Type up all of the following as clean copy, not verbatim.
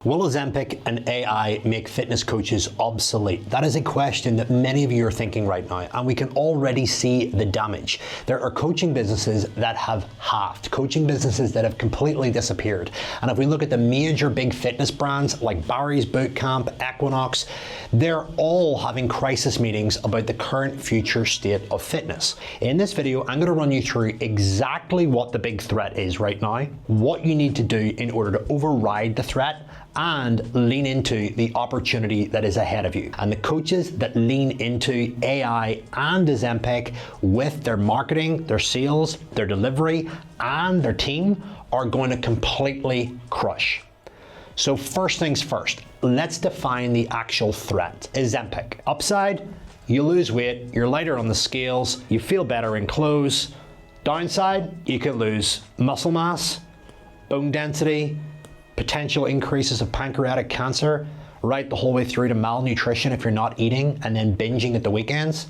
Will Ozempic and AI make fitness coaches obsolete? That is a question that many of you are thinking right now, and we can already see the damage. There are coaching businesses that have halved, coaching businesses that have completely disappeared. And if we look at the major big fitness brands like Barry's Bootcamp, Equinox, they're all having crisis meetings about the current future state of fitness. In this video, I'm going to run you through exactly what the big threat is right now, what you need to do in order to override the threat, and lean into the opportunity that is ahead of you. And the coaches that lean into AI and Ozempic with their marketing, their sales, their delivery, and their team are going to completely crush. So first things first, let's define the actual threat. Ozempic. Upside, you lose weight, you're lighter on the scales, you feel better in clothes. Downside, you could lose muscle mass, bone density, potential increases of pancreatic cancer, right the whole way through to malnutrition if you're not eating and then binging at the weekends.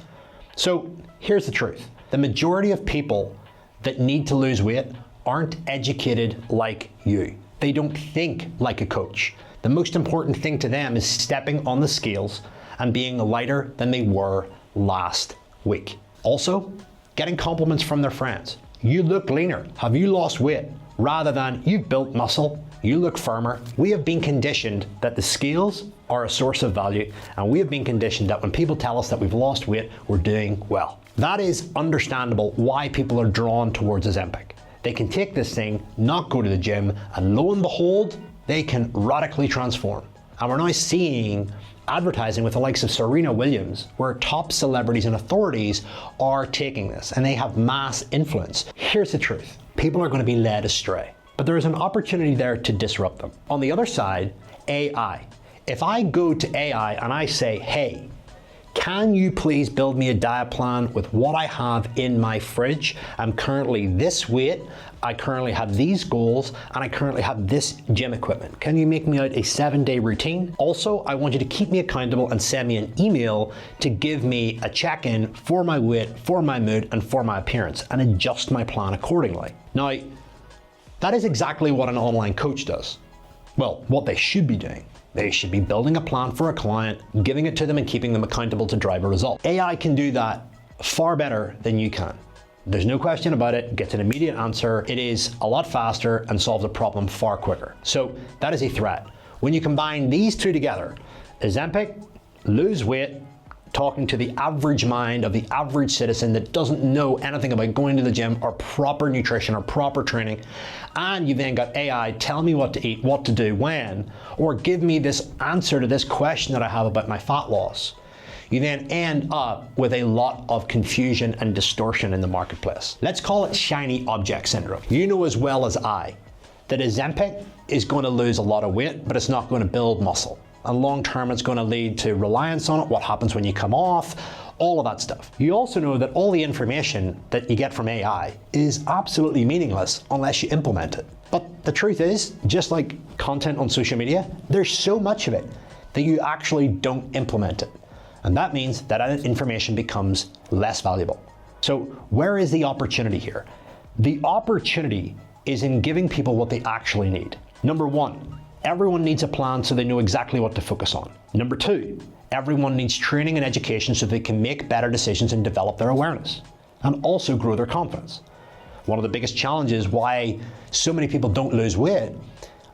So here's the truth. The majority of people that need to lose weight aren't educated like you. They don't think like a coach. The most important thing to them is stepping on the scales and being lighter than they were last week. Also, getting compliments from their friends. You look leaner. Have you lost weight? Rather than you've built muscle, you look firmer. We have been conditioned that the scales are a source of value, and we have been conditioned that when people tell us that we've lost weight, we're doing well. That is understandable why people are drawn towards Ozempic. They can take this thing, not go to the gym, and lo and behold, they can radically transform. And we're now seeing advertising with the likes of Serena Williams, where top celebrities and authorities are taking this, and they have mass influence. Here's the truth. People are going to be led astray, but there is an opportunity there to disrupt them. On the other side, AI. If I go to AI and I say, hey, can you please build me a diet plan with what I have in my fridge? I'm currently this weight, I currently have these goals, and I currently have this gym equipment. Can you make me out a 7-day routine? Also, I want you to keep me accountable and send me an email to give me a check-in for my weight, for my mood, and for my appearance, and adjust my plan accordingly. Now, that is exactly what an online coach does. Well, what they should be doing. They should be building a plan for a client, giving it to them and keeping them accountable to drive a result. AI can do that far better than you can. There's no question about it, gets an immediate answer. It is a lot faster and solves a problem far quicker. So that is a threat. When you combine these two together, Ozempic, lose weight, talking to the average mind of the average citizen that doesn't know anything about going to the gym or proper nutrition or proper training, and you then got AI tell me what to eat, what to do, when, or give me this answer to this question that I have about my fat loss. You then end up with a lot of confusion and distortion in the marketplace. Let's call it shiny object syndrome. You know as well as I that Ozempic is going to lose a lot of weight, but it's not going to build muscle. And long term, it's going to lead to reliance on it, what happens when you come off, all of that stuff. You also know that all the information that you get from AI is absolutely meaningless unless you implement it. But the truth is, just like content on social media, there's so much of it that you actually don't implement it. And that means that information becomes less valuable. So where is the opportunity here? The opportunity is in giving people what they actually need. Number one, everyone needs a plan so they know exactly what to focus on. Number two, everyone needs training and education so they can make better decisions and develop their awareness and also grow their confidence. One of the biggest challenges why so many people don't lose weight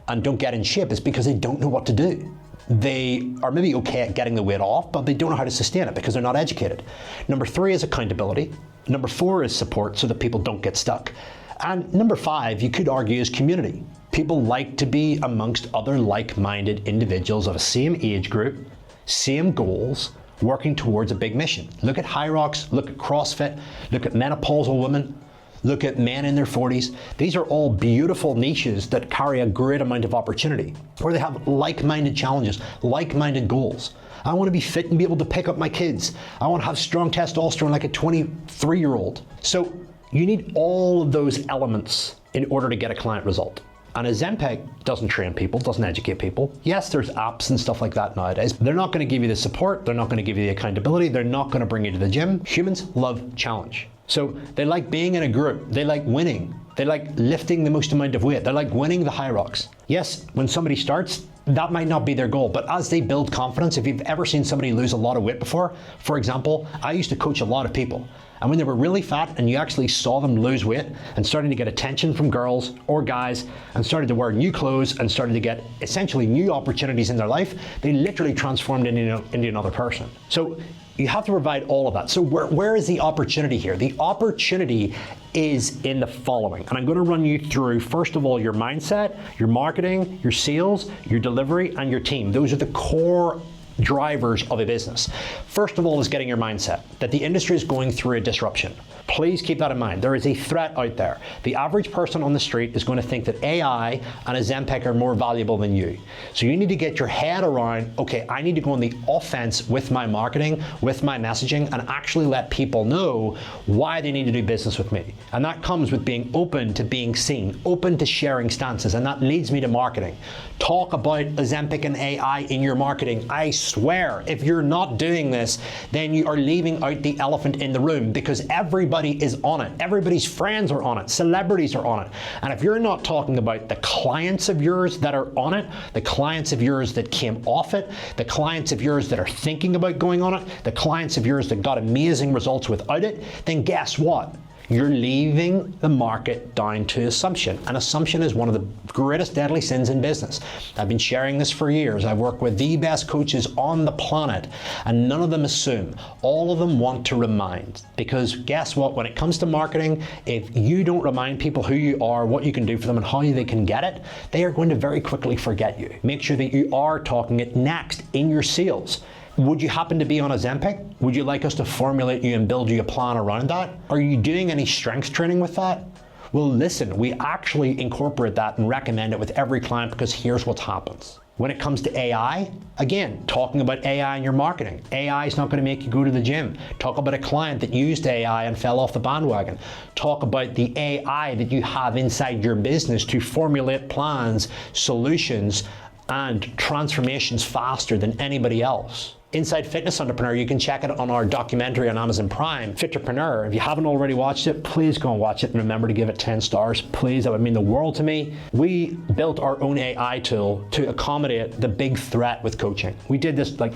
and don't get in shape is because they don't know what to do. They are maybe okay at getting the weight off, but they don't know how to sustain it because they're not educated. Number three is accountability. Number four is support so that people don't get stuck. And number five, you could argue, is community. People like to be amongst other like-minded individuals of a same age group, same goals, working towards a big mission. Look at High Rocks, look at CrossFit, look at menopausal women, look at men in their 40s. These are all beautiful niches that carry a great amount of opportunity, where they have like-minded challenges, like-minded goals. I want to be fit and be able to pick up my kids. I want to have strong testosterone like a 23-year-old. So you need all of those elements in order to get a client result. And Ozempic doesn't train people, doesn't educate people. Yes, there's apps and stuff like that nowadays. They're not going to give you the support. They're not going to give you the accountability. They're not going to bring you to the gym. Humans love challenge. So they like being in a group. They like winning. They like lifting the most amount of weight. They like winning the high rocks. Yes, when somebody starts, that might not be their goal, but as they build confidence, if you've ever seen somebody lose a lot of weight before, for example, I used to coach a lot of people. And when they were really fat and you actually saw them lose weight and starting to get attention from girls or guys and started to wear new clothes and started to get essentially new opportunities in their life, they literally transformed into another person. So you have to provide all of that. So where is the opportunity here? The opportunity is in the following. And I'm going to run you through, first of all, your mindset, your marketing, your sales, your delivery, and your team. Those are the core drivers of a business. First of all is getting your mindset that the industry is going through a disruption. Please keep that in mind. There is a threat out there. The average person on the street is going to think that AI and Ozempic are more valuable than you. So you need to get your head around, okay, I need to go on the offense with my marketing, with my messaging, and actually let people know why they need to do business with me. And that comes with being open to being seen, open to sharing stances, and that leads me to marketing. Talk about Ozempic and AI in your marketing. I swear, if you're not doing this, then you are leaving out the elephant in the room, because everybody is on it. Everybody's friends are on it. Celebrities are on it. And if you're not talking about the clients of yours that are on it, the clients of yours that came off it, the clients of yours that are thinking about going on it, the clients of yours that got amazing results without it, then guess what? You're leaving the market down to assumption. And assumption is one of the greatest deadly sins in business. I've been sharing this for years. I've worked with the best coaches on the planet, and none of them assume. All of them want to remind. Because guess what? When it comes to marketing, if you don't remind people who you are, what you can do for them, and how they can get it, they are going to very quickly forget you. Make sure that you are talking it next in your sales. Would you happen to be on Ozempic? Would you like us to formulate you and build you a plan around that? Are you doing any strength training with that? Well, listen, we actually incorporate that and recommend it with every client, because here's what happens. When it comes to AI, again, talking about AI in your marketing. AI is not going to make you go to the gym. Talk about a client that used AI and fell off the bandwagon. Talk about the AI that you have inside your business to formulate plans, solutions, and transformations faster than anybody else. Inside Fitness Entrepreneur, you can check it on our documentary on Amazon Prime, Fitrepreneur. If you haven't already watched it, please go and watch it, and remember to give it 10 stars. Please, that would mean the world to me. We built our own AI tool to accommodate the big threat with coaching. We did this like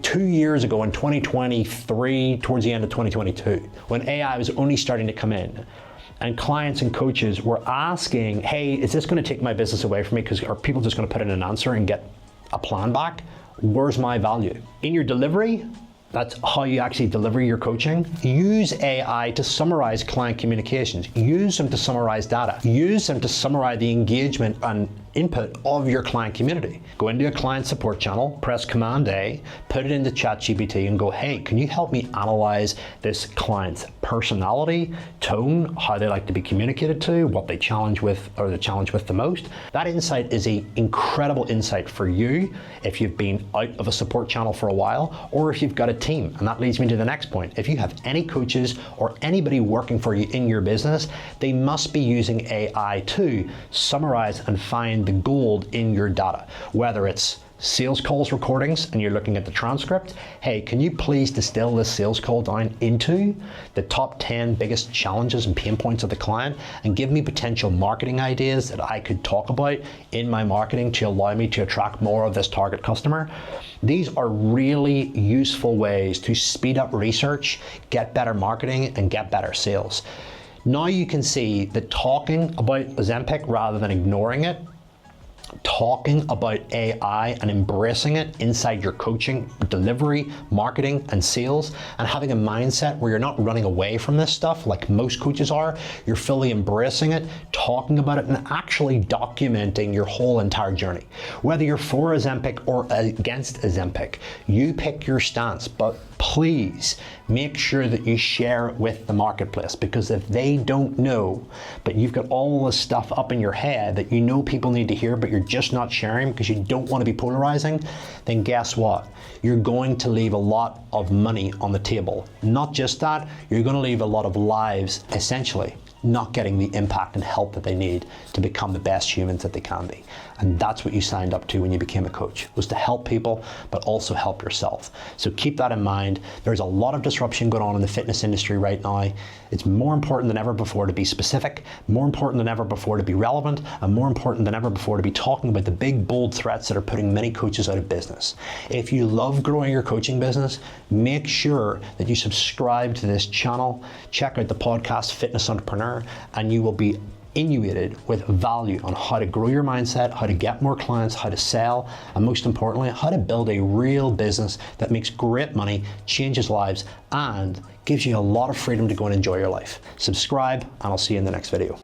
2 years ago in 2023, towards the end of 2022, when AI was only starting to come in. And clients and coaches were asking, hey, is this going to take my business away from me? Because are people just going to put in an answer and get a plan back? Where's my value? In your delivery, that's how you actually deliver your coaching. Use AI to summarize client communications. Use them to summarize data. Use them to summarize the engagement and input of your client community. Go into a client support channel, press Command A, put it into ChatGPT and go, hey, can you help me analyze this client's personality, tone, how they like to be communicated to, what they challenge with or the challenge with the most? That insight is an incredible insight for you if you've been out of a support channel for a while, or if you've got a team. And that leads me to the next point. If you have any coaches or anybody working for you in your business, they must be using AI to summarize and find the gold in your data, whether it's sales calls recordings and you're looking at the transcript. Hey, can you please distill this sales call down into the top 10 biggest challenges and pain points of the client and give me potential marketing ideas that I could talk about in my marketing to allow me to attract more of this target customer? These are really useful ways to speed up research, get better marketing, and get better sales. Now you can see that talking about Ozempic rather than ignoring it, talking about AI and embracing it inside your coaching, delivery, marketing, and sales, and having a mindset where you're not running away from this stuff like most coaches are. You're fully embracing it, talking about it, and actually documenting your whole entire journey. Whether you're for Ozempic or against Ozempic, you pick your stance, but please make sure that you share it with the marketplace, because if they don't know, but you've got all this stuff up in your head that you know people need to hear, but you're just not sharing because you don't want to be polarizing, then guess what? You're going to leave a lot of money on the table. Not just that, you're going to leave a lot of lives essentially not getting the impact and help that they need to become the best humans that they can be. And that's what you signed up to when you became a coach, was to help people, but also help yourself. So keep that in mind. There's a lot of disruption going on in the fitness industry right now. It's more important than ever before to be specific, more important than ever before to be relevant, and more important than ever before to be talking about the big, bold threats that are putting many coaches out of business. If you love growing your coaching business, make sure that you subscribe to this channel, check out the podcast Fitness Entrepreneur, and you will be inundated with value on how to grow your mindset, how to get more clients, how to sell, and most importantly, how to build a real business that makes great money, changes lives, and gives you a lot of freedom to go and enjoy your life. Subscribe, and I'll see you in the next video.